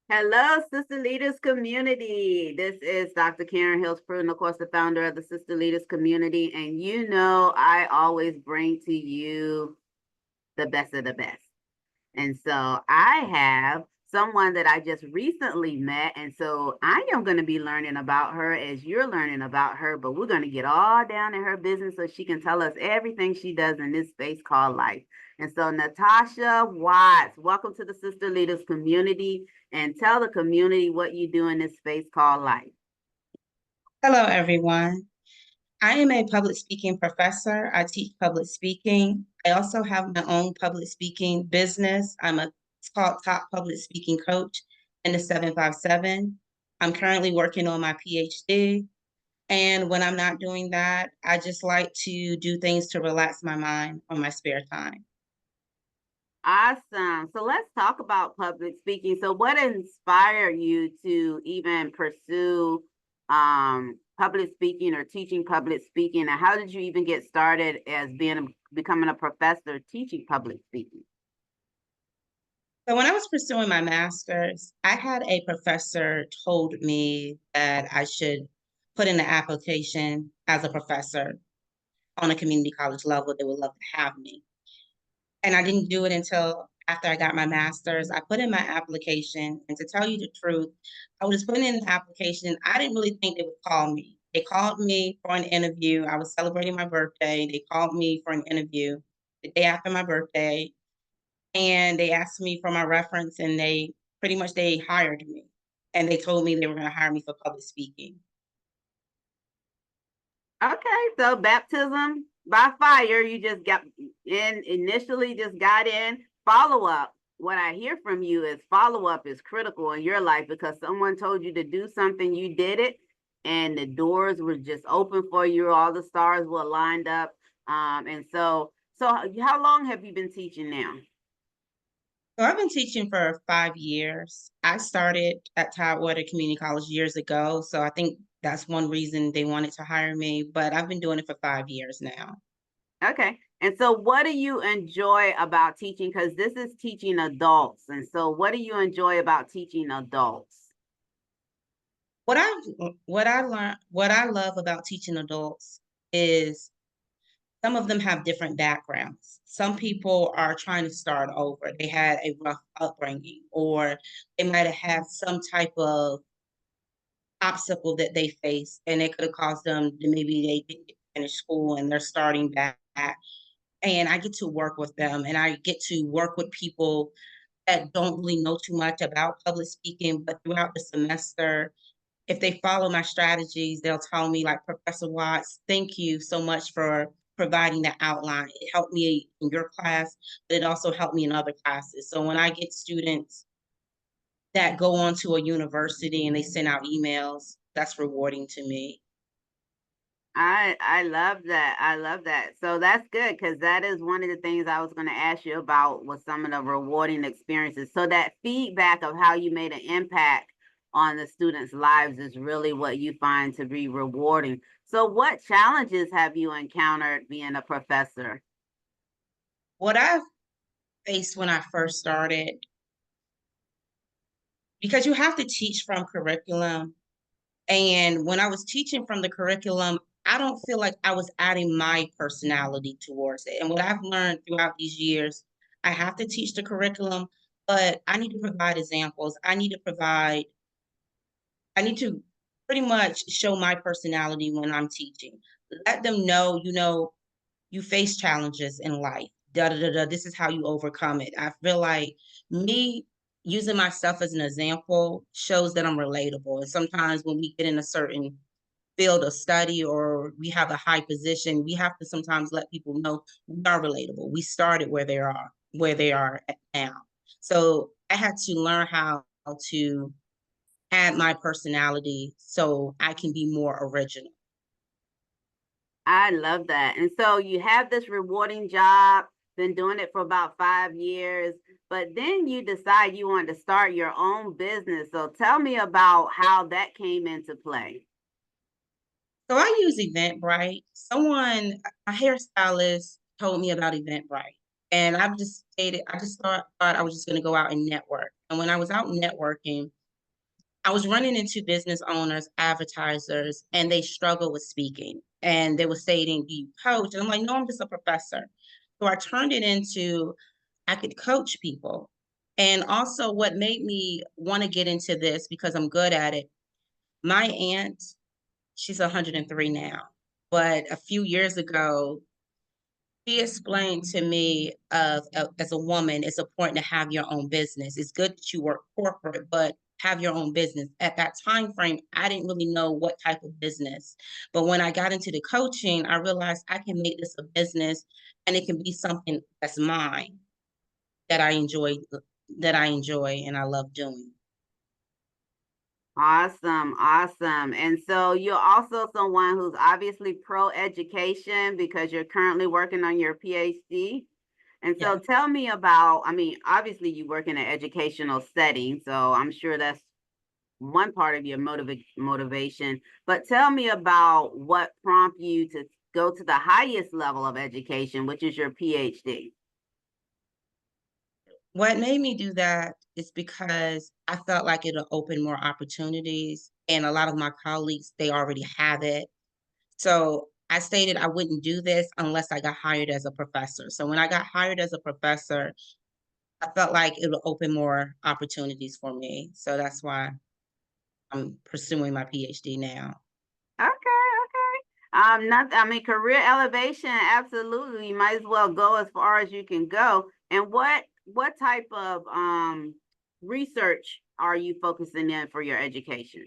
Hello, Sister Leaders Community. This is Dr. Karen Hills Pruden, of course, the founder of the Sister Leaders Community. And you know, I always bring to you the best of the best. And so I have someone that I just recently met. And so I am going to be learning about her as you're learning about her, but we're going to get all down in her business so she can tell us everything she does in this space called life. And so, Natasha Watts, welcome to the Sister Leaders Community and tell the community what you do in this space called life. Hello, everyone. I am a public speaking professor. I teach public speaking. I also have my own public speaking business. It's called Top Public Speaking Coach in the 757. I'm currently working on my PhD. And when I'm not doing that, I just like to do things to relax my mind on my spare time. Awesome. So let's talk about public speaking. So what inspired you to even pursue public speaking or teaching public speaking? And how did you even get started as becoming a professor teaching public speaking? So when I was pursuing my master's, I had a professor told me that I should put in the application as a professor on a community college level. They would love to have me. And I didn't do it until after I got my master's. I put in my application, and to tell you the truth, I was putting in an application. I didn't really think they would call me. They called me for an interview. I was celebrating my birthday. They called me for an interview the day after my birthday, and they asked me for my reference, and they pretty much they hired me, and they told me they were going to hire me for public speaking. Okay, so baptism by fire, you just got in initially, just got in. Follow up. What I hear from you is follow up is critical in your life because someone told you to do something, you did it, and the doors were just open for you. All the stars were lined up. And so how long have you been teaching now? So I've been teaching for 5 years. I started at Tidewater Community College years ago. So I think that's one reason they wanted to hire me, but I've been doing it for 5 years now. Okay. And so what do you enjoy about teaching? Because this is teaching adults. And so what do you enjoy about teaching adults? What I learned, what I love about teaching adults is some of them have different backgrounds. Some people are trying to start over. They had a rough upbringing, or they might have had some type of obstacle that they face, and it could have caused them to maybe they didn't finish school and they're starting back. And I get to work with them, and I get to work with people that don't really know too much about public speaking, but throughout the semester, if they follow my strategies, they'll tell me, like, Professor Watts, thank you so much for providing that outline. It helped me in your class, but it also helped me in other classes. So when I get students that go on to a university and they send out emails, that's rewarding to me. I love that. I love that. So that's good because that is one of the things I was going to ask you about was some of the rewarding experiences. So that feedback of how you made an impact on the students' lives is really what you find to be rewarding. So what challenges have you encountered being a professor? What I faced when I first started, because you have to teach from curriculum. And when I was teaching from the curriculum, I don't feel like I was adding my personality towards it. And what I've learned throughout these years, I have to teach the curriculum, but I need to provide examples. I need to pretty much show my personality when I'm teaching. Let them know, you face challenges in life. Da da da da. This is how you overcome it. I feel like me using myself as an example shows that I'm relatable. And sometimes when we get in a certain field of study or we have a high position, we have to sometimes let people know we are relatable. We started where they are now. So I had to learn how to add my personality so I can be more original. I love that. And so you have this rewarding job, been doing it for about 5 years, but then you decide you want to start your own business. So tell me about how that came into play. So I use Eventbrite. A hairstylist told me about Eventbrite. And I just thought I was just going to go out and network. And when I was out networking, I was running into business owners, advertisers, and they struggle with speaking. And they were stating, "Do you coach?" And I'm like, "No, I'm just a professor." So I turned it into I could coach people. And also, what made me want to get into this because I'm good at it. My aunt, she's 103 now, but a few years ago, she explained to me as a woman, it's important to have your own business. It's good that you work corporate, but have your own business. At that time frame, I didn't really know what type of business. But when I got into the coaching, I realized I can make this a business and it can be something that's mine that I enjoy and I love doing. Awesome, awesome. And so you're also someone who's obviously pro education because you're currently working on your PhD. And so Yeah. tell me about, I mean, obviously you work in an educational setting, so I'm sure that's one part of your motivation, but tell me about what prompted you to go to the highest level of education, which is your PhD. What made me do that is because I felt like it'll open more opportunities, and a lot of my colleagues, they already have it. So I stated I wouldn't do this unless I got hired as a professor. So when I got hired as a professor, I felt like it would open more opportunities for me. So that's why I'm pursuing my PhD now. Okay, okay. Not, I mean, career elevation, absolutely. You might as well go as far as you can go. And what type of research are you focusing in for your education?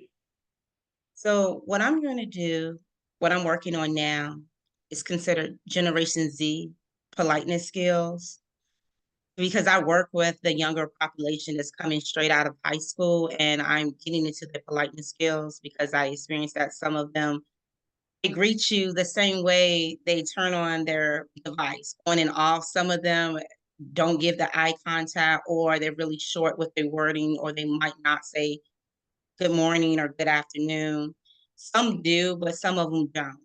So what I'm going to do, what I'm working on now, is considered Generation Z politeness skills because I work with the younger population that's coming straight out of high school, and I'm getting into the politeness skills because I experienced that some of them they greet you the same way they turn on their device, on and off. Some of them don't give the eye contact, or they're really short with their wording, or they might not say good morning or good afternoon. Some do, but some of them don't.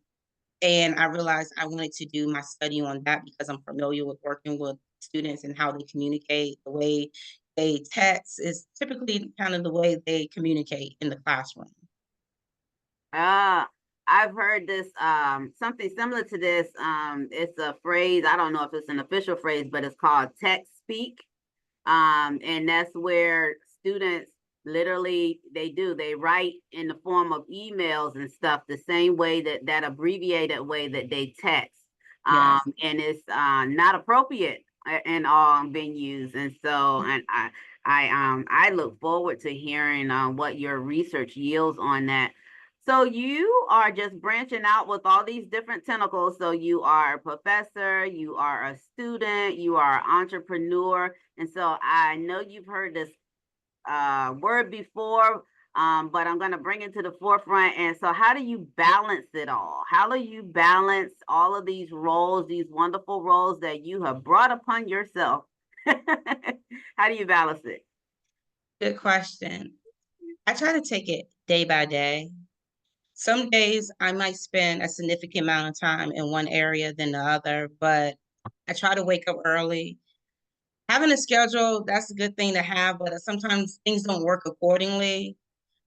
And I realized I wanted to do my study on that because I'm familiar with working with students and how they communicate. The way they text is typically kind of the way they communicate in the classroom. Uh, I've heard this something similar to this. It's a phrase, I don't know if it's an official phrase, but it's called text speak. And that's where students literally they write in the form of emails and stuff the same way that abbreviated way that they text. Yes. And it's not appropriate in all venues. And so and I look forward to hearing what your research yields on that. So you are just branching out with all these different tentacles. So you are a professor, you are a student, you are an entrepreneur. And so I know you've heard this word before, but I'm going to bring it to the forefront. And so, how do you balance it all? How do you balance all of these roles, these wonderful roles that you have brought upon yourself? How do you balance it? Good question. I try to take it day by day. Some days I might spend a significant amount of time in one area than the other, but I try to wake up early. Having a schedule, that's a good thing to have, but sometimes things don't work accordingly.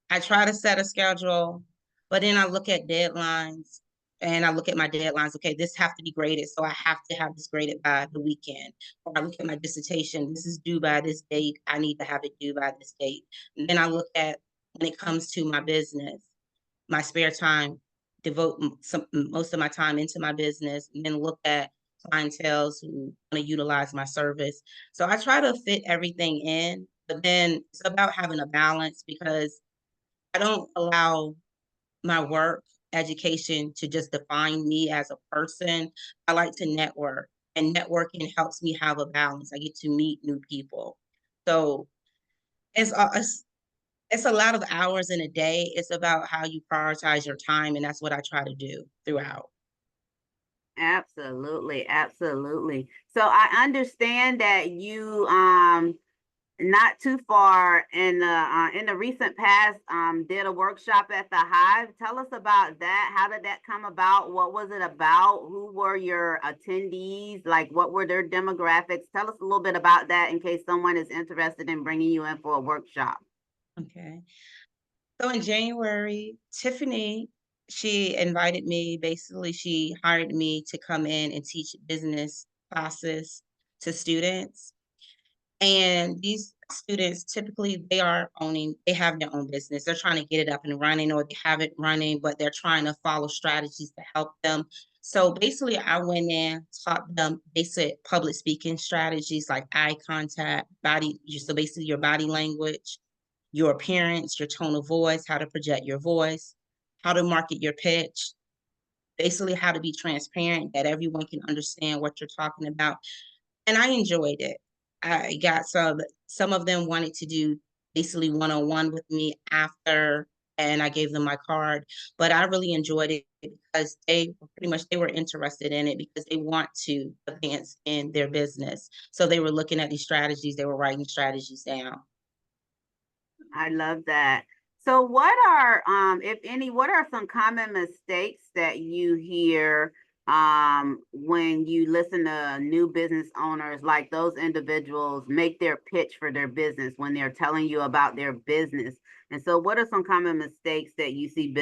I try to set a schedule, but then I look at deadlines and I look at my deadlines. Okay, this have to be graded, so I have to have this graded by the weekend. Or I look at my dissertation. This is due by this date. I need to have it due by this date. And then I look at when it comes to my business, my spare time, devote most of my time into my business, and then look at clientels who want to utilize my service. So I try to fit everything in, but then it's about having a balance because I don't allow my work, education to just define me as a person. I like to network, and networking helps me have a balance. I get to meet new people. So it's it's a lot of hours in a day. It's about how you prioritize your time, and that's what I try to do throughout. Absolutely, absolutely. So I understand that you not too far in the recent past did a workshop at the Hive. Tell us about that. How did that come about? What was it about? Who were your attendees? Like what were their demographics? Tell us a little bit about that in case someone is interested in bringing you in for a workshop. Okay. So in January, Tiffany, she invited me, basically, she hired me to come in and teach business classes to students. And these students typically they have their own business. They're trying to get it up and running or they have it running, but they're trying to follow strategies to help them. So basically I went in, taught them basic public speaking strategies like eye contact, so basically your body language, your appearance, your tone of voice, how to project your voice, how to market your pitch, basically how to be transparent that everyone can understand what you're talking about, and I enjoyed it. I got some of them wanted to do basically one-on-one with me after, and I gave them my card, but I really enjoyed it because they were interested in it because they want to advance in their business. So they were looking at these strategies, they were writing strategies down. I love that. So what are, if any, what are some common mistakes that you hear when you listen to new business owners, like those individuals make their pitch for their business when they're telling you about their business? And so what are some common mistakes that you see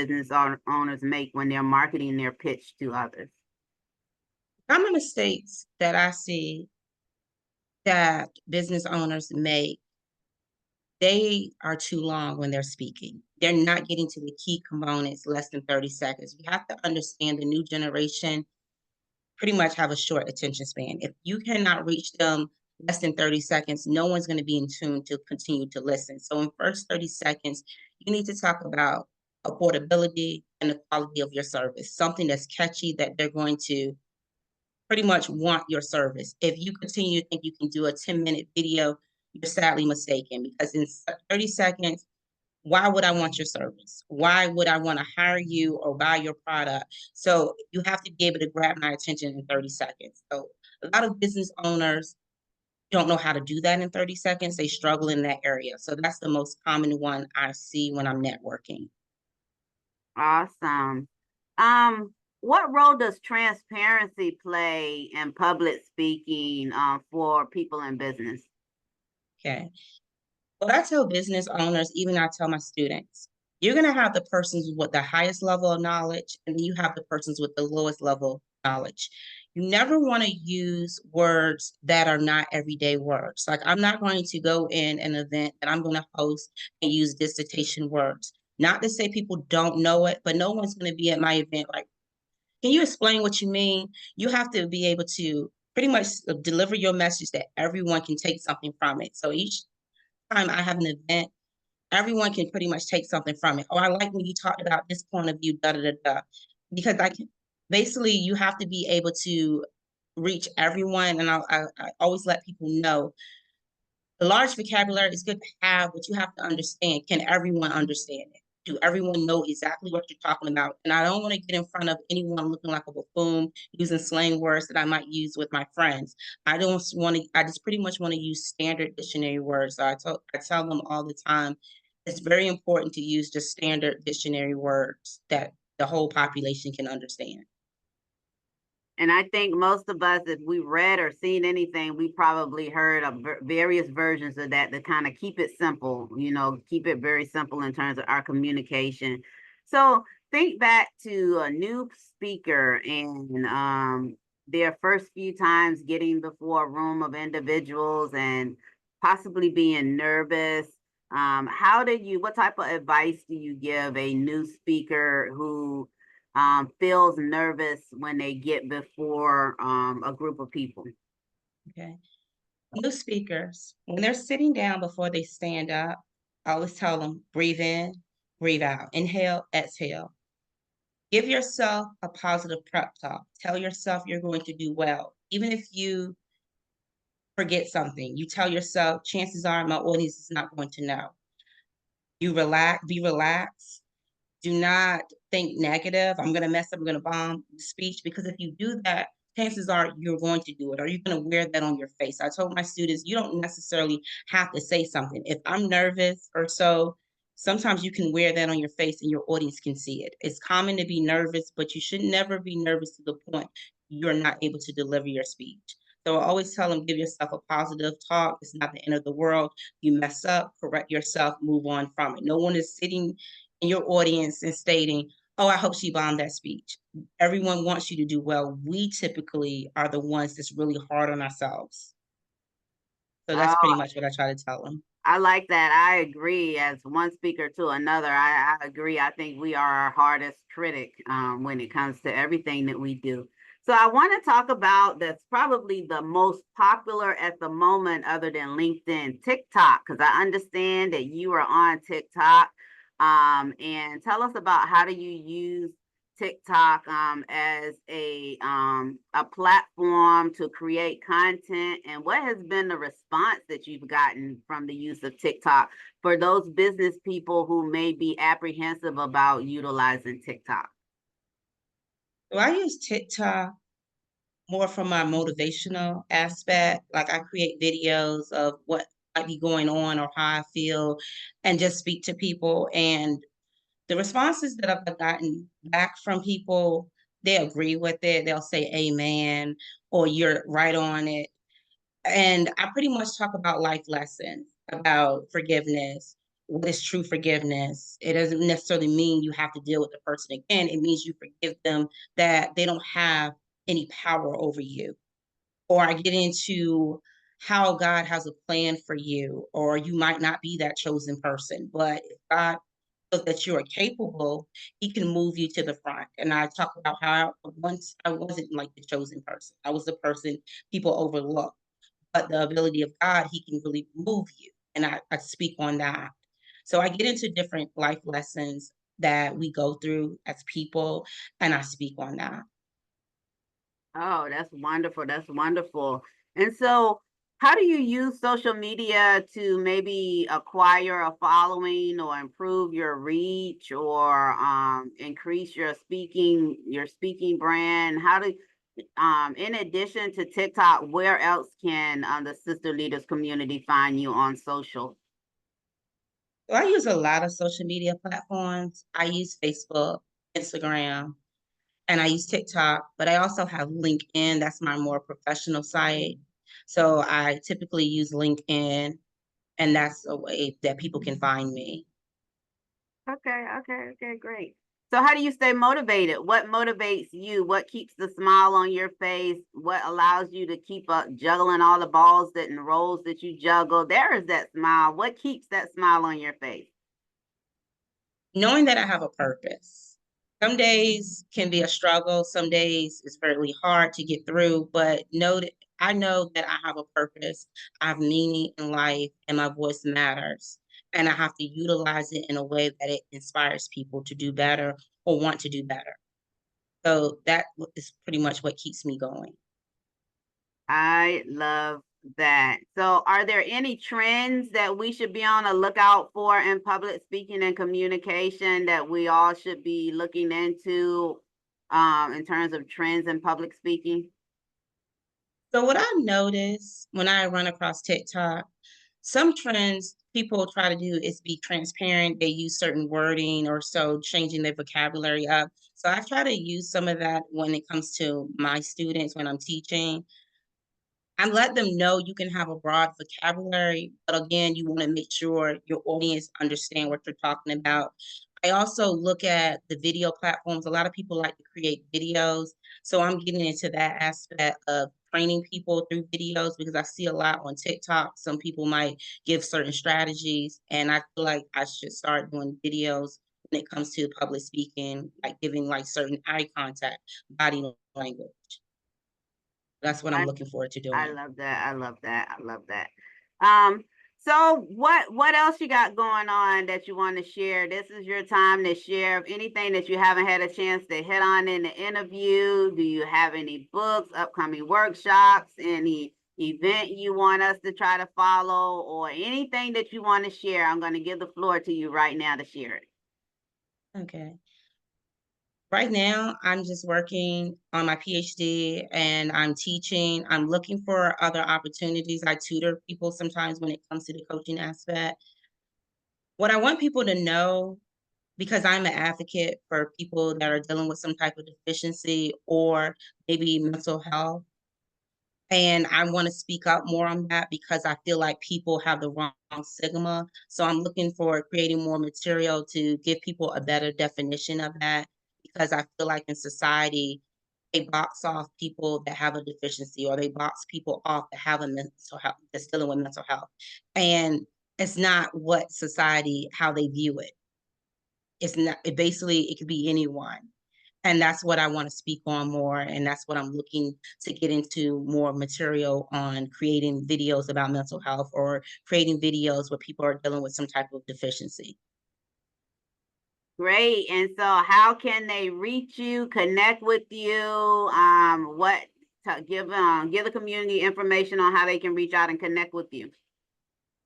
owners make when they're marketing their pitch to others? Common mistakes that I see that business owners make, they are too long when they're speaking. They're not getting to the key components less than 30 seconds. You have to understand the new generation pretty much have a short attention span. If you cannot reach them less than 30 seconds, no one's going to be in tune to continue to listen. So in first 30 seconds, you need to talk about affordability and the quality of your service, something that's catchy that they're going to pretty much want your service. If you continue to think you can do a 10-minute video, you're sadly mistaken because in 30 seconds, why would I want your service? Why would I want to hire you or buy your product? So you have to be able to grab my attention in 30 seconds. So a lot of business owners don't know how to do that in 30 seconds. They struggle in that area. So that's the most common one I see when I'm networking. Awesome. What role does transparency play in public speaking for people in business? Okay. What I tell business owners, even I tell my students, you're going to have the persons with the highest level of knowledge, and then you have the persons with the lowest level of knowledge. You never want to use words that are not everyday words. Like, I'm not going to go in an event that I'm going to host and use dissertation words. Not to say people don't know it, but no one's going to be at my event like, can you explain what you mean? You have to be able to pretty much deliver your message that everyone can take something from it. So each time I have an event, everyone can pretty much take something from it. Oh, I like when you talked about this point of view, da da da da. Because I can basically you have to be able to reach everyone, and I always let people know a large vocabulary is good to have, but you have to understand, can everyone understand it? Do everyone know exactly what you're talking about? And I don't want to get in front of anyone looking like a buffoon, using slang words that I might use with my friends. I just pretty much want to use standard dictionary words. So I tell them all the time, it's very important to use just standard dictionary words that the whole population can understand. And I think most of us, if we read or seen anything, we probably heard of various versions of that to kind of keep it simple, keep it very simple in terms of our communication. So think back to a new speaker and their first few times getting before a room of individuals and possibly being nervous. What type of advice do you give a new speaker who feels nervous when they get before a group of people? Okay. New speakers, when they're sitting down before they stand up, I always tell them breathe in, breathe out, inhale, exhale. Give yourself a positive prep talk. Tell yourself you're going to do well. Even if you forget something, you tell yourself, chances are my audience is not going to know. You relax, be relaxed. Do not think negative. I'm going to mess up, I'm going to bomb the speech. Because if you do that, chances are you're going to do it or you're going to wear that on your face. I told my students, you don't necessarily have to say something. If I'm nervous or so, sometimes you can wear that on your face and your audience can see it. It's common to be nervous, but you should never be nervous to the point you're not able to deliver your speech. So I always tell them, give yourself a positive talk. It's not the end of the world. You mess up, correct yourself, move on from it. No one is sitting in your audience and stating, "Oh, I hope she bombed that speech." Everyone wants you to do well. We typically are the ones that's really hard on ourselves. So that's pretty Oh, much what I try to tell them. I like that. I agree. As one speaker to another, I agree. I think we are our hardest critic when it comes to everything that we do. So I want to talk about that's probably the most popular at the moment, other than LinkedIn, TikTok, because I understand that you are on TikTok. And tell us about how do you use TikTok as a platform to create content, and what has been the response that you've gotten from the use of TikTok for those business people who may be apprehensive about utilizing TikTok? So I use TikTok more from my motivational aspect. Like I create videos of what might be going on or how I feel and just speak to people. And the responses that I've gotten back from people, they agree with it. They'll say amen or you're right on it. And I pretty much talk about life lessons, about forgiveness. What is true forgiveness? It doesn't necessarily mean you have to deal with the person again. It means you forgive them, that they don't have any power over you. Or I get into how God has a plan for you, or you might not be that chosen person, but if God feels that you are capable, He can move you to the front. And I talk about how once I wasn't like the chosen person, I was the person people overlook, but the ability of God, He can really move you. And I speak on that. So I get into different life lessons that we go through as people, and I speak on that. Oh, that's wonderful. That's wonderful. And so, how do you use social media to maybe acquire a following or improve your reach or increase your speaking brand? How do in addition to TikTok, where else can the Sister Leaders community find you on social? So I use a lot of social media platforms. I use Facebook, Instagram, and I use TikTok, but I also have LinkedIn. That's my more professional site. So I typically use LinkedIn, and that's a way that people can find me. Okay, okay, okay, great. So how do you stay motivated? What motivates you? What keeps the smile on your face? What allows you to keep up juggling all the balls that and rolls that you juggle? There is that smile. What keeps that smile on your face? Knowing that I have a purpose. Some days can be a struggle, some days it's fairly hard to get through, but I know that I have a purpose. I have meaning in life and my voice matters. And I have to utilize it in a way that it inspires people to do better or want to do better. So that is pretty much what keeps me going. I love that. So, are there any trends that we should be on a lookout for in public speaking and communication that we all should be looking into in terms of trends in public speaking? So what I notice when I run across TikTok, some trends people try to do is be transparent. They use certain wording or so changing their vocabulary up. So I try to use some of that when it comes to my students when I'm teaching. I let them know you can have a broad vocabulary, but again, you want to make sure your audience understand what you're talking about. I also look at the video platforms. A lot of people like to create videos, so I'm getting into that aspect of training people through videos because I see a lot on TikTok. Some people might give certain strategies, and I feel like I should start doing videos when it comes to public speaking, like giving like certain eye contact, body language. That's what I'm I looking forward to I doing. love that. I love that. I love that. Um, so what else you got going on that you want to share? This is your time to share anything that you haven't had a chance to hit on in the interview. Do you have any books, upcoming workshops, any event you want us to try to follow, or anything that you want to share? I'm going to give the floor to you right now to share it. Okay. Right now, I'm just working on my PhD and I'm teaching. I'm looking for other opportunities. I tutor people sometimes when it comes to the coaching aspect. What I want people to know, because I'm an advocate for people that are dealing with some type of deficiency or maybe mental health, And I want to speak up more on that because I feel like people have the wrong stigma. So I'm looking for creating more material to give people a better definition of that because I feel like in society, they box off people that have a deficiency or they box people off that have a mental health, that's dealing with mental health. And it's not what society, how they view it. It's not, it basically, it could be anyone. And that's what I want to speak on more. And that's what I'm looking to get into more material on creating videos about mental health or creating videos where people are dealing with some type of deficiency. Great. And so how can they reach you, connect with you? What to give the community information on how they can reach out and connect with you.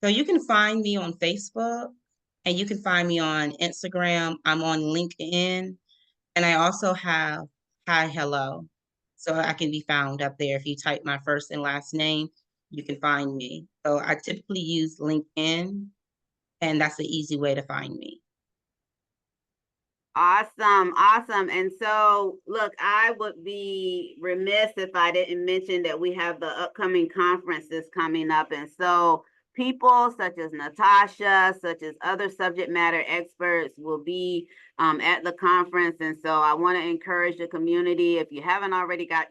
So you can find me on Facebook and you can find me on Instagram. I'm on LinkedIn and I also have Hi Hello. So I can be found up there. If you type my first and last name, you can find me. So I typically use LinkedIn and that's the easy way to find me. Awesome, awesome. And so, look, I would be remiss if I didn't mention that we have the upcoming conferences coming up. And so, people such as Natasha, such as other subject matter experts will be at the conference. And so, I want to encourage the community. If you haven't already got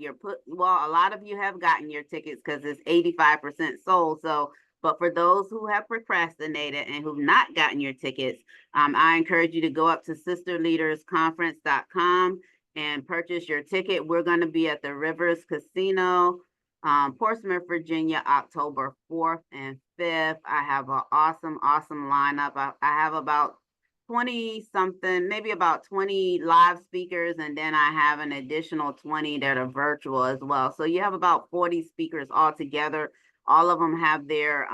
well, a lot of you have gotten your tickets because it's 85% sold. So, but for those who have procrastinated and who've not gotten your tickets, I encourage you to go up to sisterleadersconference.com and purchase your ticket. We're going to be at the Rivers Casino, Portsmouth, Virginia, October 4th and 5th. I have an awesome, awesome lineup. I have about 20 something, maybe about 20 live speakers, and then I have an additional 20 that are virtual as well. So you have about 40 speakers altogether. All of them have their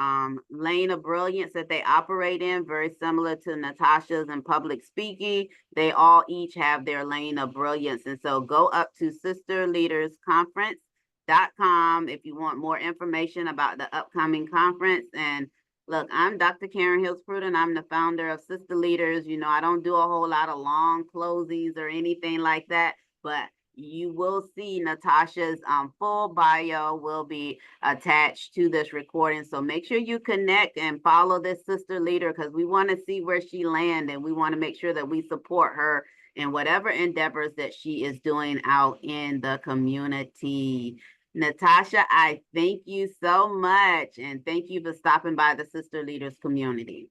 lane of brilliance that they operate in, very similar to Natasha's in public speaking. They all each have their lane of brilliance. And so go up to sisterleadersconference.com if you want more information about the upcoming conference. And look, I'm Dr. Karen Hills Pruden. I'm the founder of Sister Leaders. You know, I don't do a whole lot of long closings or anything like that, but you will see Natasha's full bio will be attached to this recording. So make sure you connect and follow this sister leader because we want to see where she lands and we want to make sure that we support her in whatever endeavors that she is doing out in the community. Natasha, I thank you so much and thank you for stopping by the Sister Leaders community.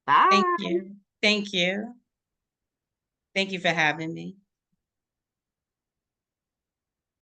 Thank Bye. you. Thank you. Thank you for having me.